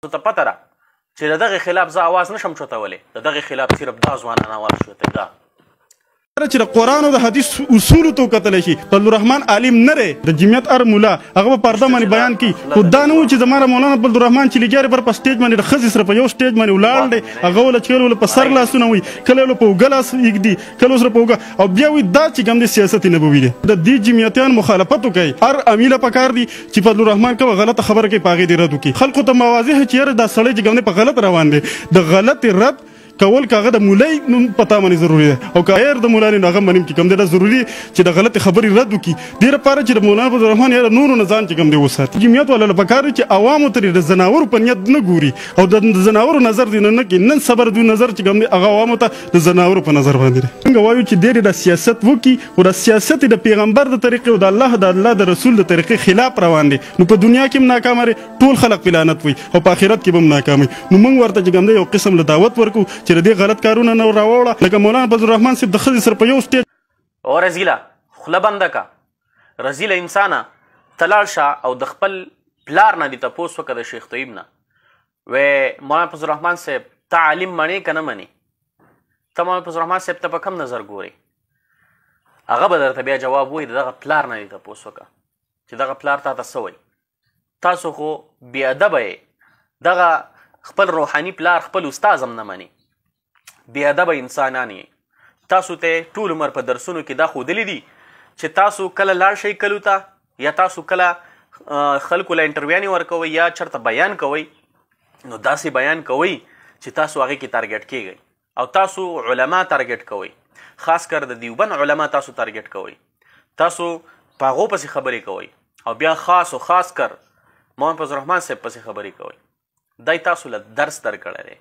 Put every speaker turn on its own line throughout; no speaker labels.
ته پته ده چې د دغې خلاف زه اواز نشم چوتولی د دغې خلاف صرف دا ځوانان اواز چوتی دا
چې د قرآن او د حدیث اصولو ته وکتلی شي فضل الرحمن عالم نه دی د جمعیت هر ملا هغه په پرده باندې بیان کوي خو دا نه و چې زما مولانا فضل الرحمن چې لګیارې پر په سټیج باندې د ښځې سره په یو سټیج باندې ولاړ دی هغه وله چې کله وله په سر لاسونه وي کله وله په اوږه لاس ایږدي کله سره په اوږه او بیا وایي دا چې کوم دی سیاست نبوي دی د دې جمعیتیان مخالفت وکوي هر امیله پکار دی چې فضل الرحمن کومه غلطه خبره کوي په هغې دې رد وکړي خلکو ته مواضح چې یاره دا سړی چې کوم دی په غلط روان دی د غلطې رد کول که هغه د مولای پتا باندې ضروري ده او که غیر د مولای نه هغه منیم چې کوم دی دا ضروري چې د غلطې خبرې رد وکړي دې لپاره چې د مولانا فضل الرحمن یا نورو نه ځان چې کوم دی وساتي جمعیت والا له پکار دی چې عوامو ترې د زناورو په نیت نه ګوري او د زناورو نظر دی نه کوي نن صبر دوی نظر چې کوم دی هغه عوامو ته د زناورو په نظر باندې دی څنګه وایو چې ډېرې د سیاست وکړي خو د سیاست د پیغمبر د طریقې او د الله د رسول د طریقې خلاف روان دی نو په دنیا کې هم ناکام دی ټول خلک په لعنت وي او په آخرت کې به هم ناکام وي نو موږ ورته چې کوم دی یو قسم له دعوت ورکو چې د دې غلط کارونه نه راوړه لکه مولانا فضل الرحمن صاحب د ښځې سره په یو سټیج
او رزیله خوله بنده که رزیله انسانه ته لاړ شه او د خپل پلار نه دې تپوس وکړه د شیخ طیب نه وی مولانا فضل الرحمن صاحب ته عالم منې که نه منې ته مولانا فضل الرحمن صاحب ته په کم نظر ګورې هغه به درته بیا جواب وایي د دغه پلار نه دې تپوس وکړه چې دغه پلار تا ته څه وایي تاسو خو بېادبه یې دغه خپل روحاني پلار خپل استاز هم نه مني بېادبه انسانان یې تاسو ته ټول عمر په درسونو کې دا ښودلی دي چې تاسو کله لاړ شئ کلو ته یا تاسو کله خلکو له انټرویانې ورکوئ یا چېرته بیان کوئ نو داسې بیان کوئ چې تاسو هغې کې تارګېټ کیږئ او تاسو علما تارګېټ کوئ خاص کر د دیوبند علما تاسو تارګېټ کوئ تاسو په هغو پسې خبرې کوئ او بیا خاص او خاص کر مولانا فضل الرحمن صاحب پسې خبرې کوئ دی تاسو له درس درکړی دی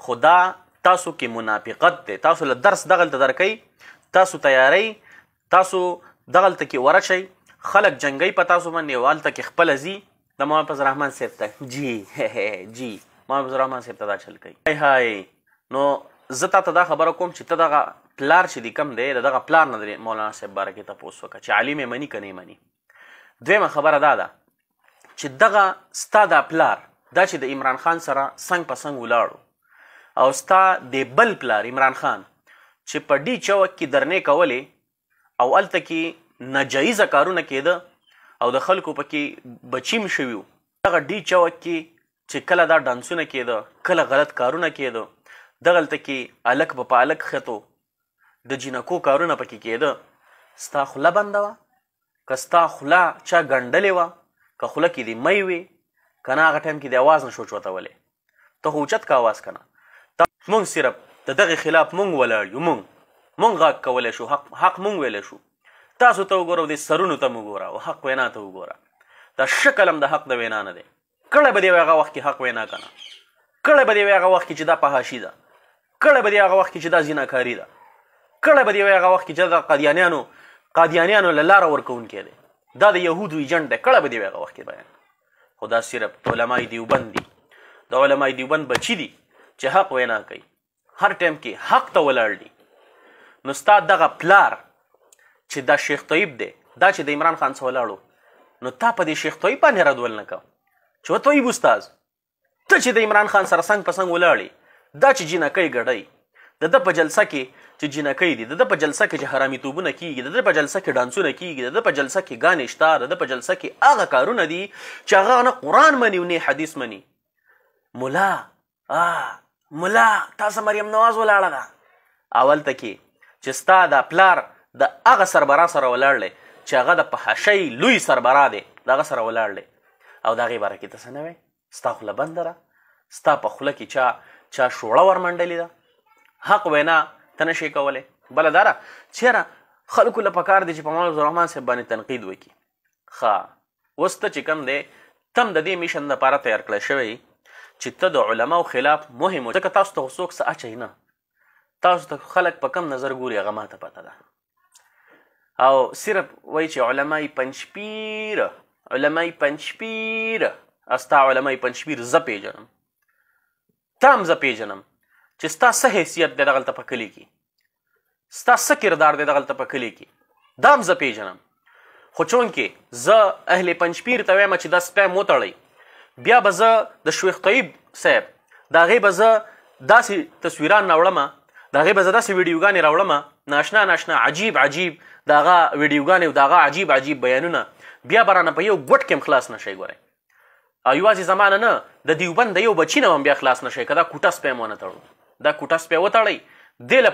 خو دا تاسو کې منافقت دی تاسو له درس دغلته درکوي تاسو تیاری تاسو دغلته کې ورشئ خلک جنګوي په تاسو باندې او هلته کې خپله ځي د مولانا فضل الرحمن صاحب ته جی جی مولانا فضل الرحمن صاحب ته دا چل کوي هی نو زه تا ته دا خبره کوم چې ته دغه پلار چې دی کم دی د دغه پلار نه د مولانا صاحب باره کې تپوس وکړه چې عالم یې مني که نه یې مني دویمه خبره دا ده چې دغه ستا دا پلار دا چې د عمران خان سره څنګ په څنګ ولاړو او ستا د بل پلار عمران خان چې په ډي چوک کې درنې کولې او هلته کې ناجایزه کارونه کېده او د خلکو پکې بچیم شوي وو دغه ډي چوک کې چې کله دا ډانسونه کېده کله غلط کارونه کېده دغلته کې هلک به په هلک خطو د جینکو کارونه پکې کېده ستا خوله بنده وه که ستا خوله چا ګنډلې وه که خوله کې دې می وې که نه هغه ټایم کې دې اواز نه شو چوتولی ته خو اوچت که اواز که نه مونږ صرف د دغې خلاف مونږ ولاړ یو مونږ غږ کولی شو حق مونږ ویلی شو تاسو ته وګوره او دې سرونو ته مو ګوره او حق وینا ته وګوره دا شکل هم د حق د وینا نه دی کله به دې هغه وخت کې حق وینا که نه کله به دې هغه وخت کې چې دا فحاشي ده کله به دې هغه وخت کې چې دا زیناکاري ده کله به دې هغه وخت کې چې دا قادیانیانو له لاره ورکوونکی دی دا د یهودو ایجنټ دی کله به دې هغه وخت کې بیان خو دا صرف علمای دیوبند دي د علمای دیوبند بچي دي چې حق وینا کوي هر ټایم کې حق ته ولاړ دي نو ستا دغه پلار چې دا شیخ طیب دی دا چې د عمران خان څخه ولاړو نو تا په دې شیخ طیب باندې رد ول نه کوه چې و طیب استاز ته چې د عمران خان سره څنګ په څنګ ولاړې دا چې جینکۍ ګډئ د ده په جلسه کې چې جینکۍ دي د ده په جلسه کې چې حرامیتوبونه کېږي د ده په جلسه کې ډانسونه کېږي د ده په جلسه کې ګانې شته د ده په جلسه کې هغه کارونه دي چې هغه نه قرآن مني او نه حدیث مني ملا تاسو مریم نواز ولاړه ده اولته کې چې ستا دا پلار د هغه سربراه سره ولاړ دی چې هغه د فحاشۍ لوی سربراه دی د هغه سره ولاړ دی او د هغې باره کې ته څه نه وایې ستا خوله بنده ده ستا په خوله کې چا شوړه ورمنډلې ده حق وینا ته نشې کولی بله دا ده چېره خلکو له پکار دی چې په مولانا عبدالرحمن صاحب باندې تنقید وکړي ښه اوس ته چې کوم دی تم د دې میشن دپاره تیار کړی شوی چې ته د علماو خلاف مهم و ځکه تاسو ته خو څوک څه اچوي نه تاسو ته خلک په کم نظر ګوري هغه ماته پته ده او صرف وایي چې علمای پنجپیر علمای پنجپیر ستا علمای پنجپیر زه پیژنم تا هم زه پیژنم چې ستا څه حیثیت دی دغلته په کلي کې ستا څه کردار دی دغلته په کلي کې دا هم زه پیژنم خو چونکې زه اهل پنجپیر ته وایم چې دا سپی مو تړئ بیا به زه د شیخ طیب صاحب د هغې به زه داسې تصویران راوړم، د هغې به زه داسې ویډیوګانې راوړم ناشنا ناشنا عجیب عجیب د هغه ویډیوګانې او د هغه عجیب عجیب بیانونه، بیا به رانه په یو ګوټ کې هم خلاص نه شئ. ګورئ او یوازې زما نه د دیوبند د یو بچي نه هم بیا خلاص نه شئ که دا کوټه سپی م ونه تړو. دا کوټه سپی وتړئ، دې له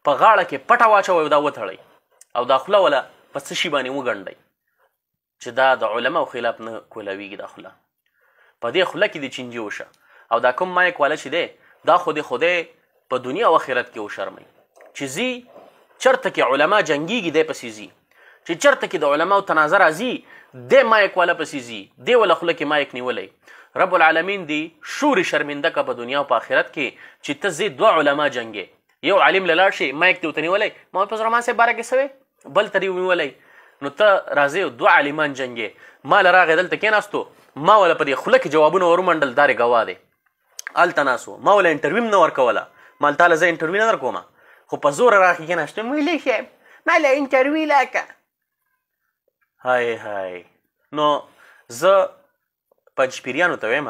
په غاړه کې پټه واچوئ او دا وتړئ او دا خوله وله په څه شي باندې وګنډئ چې دا د علماو خلاف نه کولاویږي. دا خوله په دې خوله کې دې چینجي وشه او دا کوم مایک والا چې دی دا خو د خدای په دنیا او آخرت کې وشرمئ چې ځي چرته کې علما جنګیږي دی پسې ځي، چې چرته کې د علماو تناظر راځي دی مایک والا پسې ځي، دی وله خوله کې مایک نیولی. رب العالمین دی شوري شرمنده که په دنیا او په آخرت کې چې ته ځې دوه علما جنګې، یو عالم له لاړ شي مایک دې ورته نیولی محمد فضل الرحمن صاحب باره کې څه وی، بل ته دې ونیولی، نو ته راځې دوه عالمان جنګې. ما له راغې دلته کېناستو، ما وله په دې خوله کې جوابونه ورمنډل، دا رې ګواه دی. هلته ناستو ما وله انټرویو هم نه ورکوله، ما له تاله زه انټرویو نه در کومه، خو په زوره راکې کېناستم مولوي صاحب ما له انټرویو راکړه. های های نو زه پنجپیریانو ته وایم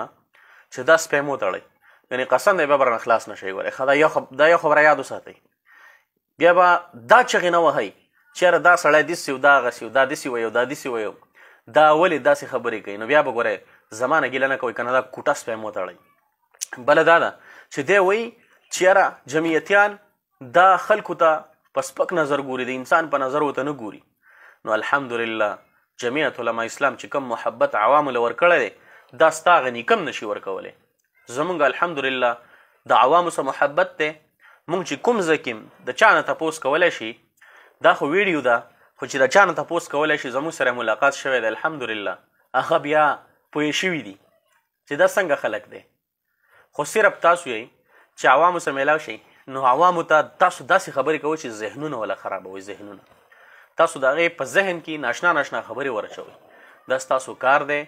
چې دا سپی مه وتړئ، یعنې قسم دی بیا به رانه خلاص نه شئ. ګورئ دا یو خبره یاد وساتئ، بیا به دا چغې نه وهئ چېره دا سړی داسې و دا هغسې و دا داسې ویو دا داسې ویو، دا ولې داسې خبرې کوي. نو بیا به ګورئ زما نه ګیله نه کوئ که نه دا کوټه سپی مه وتړئ. بله دا ده چې دی وایي چې یاره جمعیتیان دا خلکو ته په سپک نظر ګوري، د انسان په نظر ورته نه ګوري. نو الحمدلله جمعیت علما اسلام چې کوم محبت عوامو له ورکړی دی دا ستا هغه نیکم نشي ورکولی. زمونږ الحمدلله د عوامو سره محبت دی. مونږ چې کوم ځای کې د چا نه تپوس کولی شي، دا خو ویډیو ده خو چې د چا نه تپوس کولی شي زموږ سره ملاقات شوی دی الحمدلله، هغه بیا پوه شوي دي چې دا څنګه خلک دی. خو صرف تاسو یې چې عوامو سره میلاو شئ نو عوامو ته تاسو داسې خبرې کوئ چې ذهنونه ولا خرابوئ. ذهنونه تاسو د هغې په ذهن کې ناشنا ناشنا خبرې ورچوئ. دا ستاسو کار دی،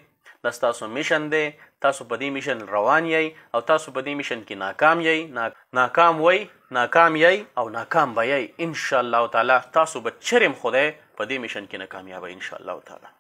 دا ستاسو میشن دی، تاسو په دې میشن روان یئ او تاسو په دې میشن کې ناکام یئ، ناکام وئ، ناکام یئ او ناکام به یئ. انشاءالله تعالی تاسو به چرم خدای په دې میشن کې نه کامیابئ انشاءالله تعالی.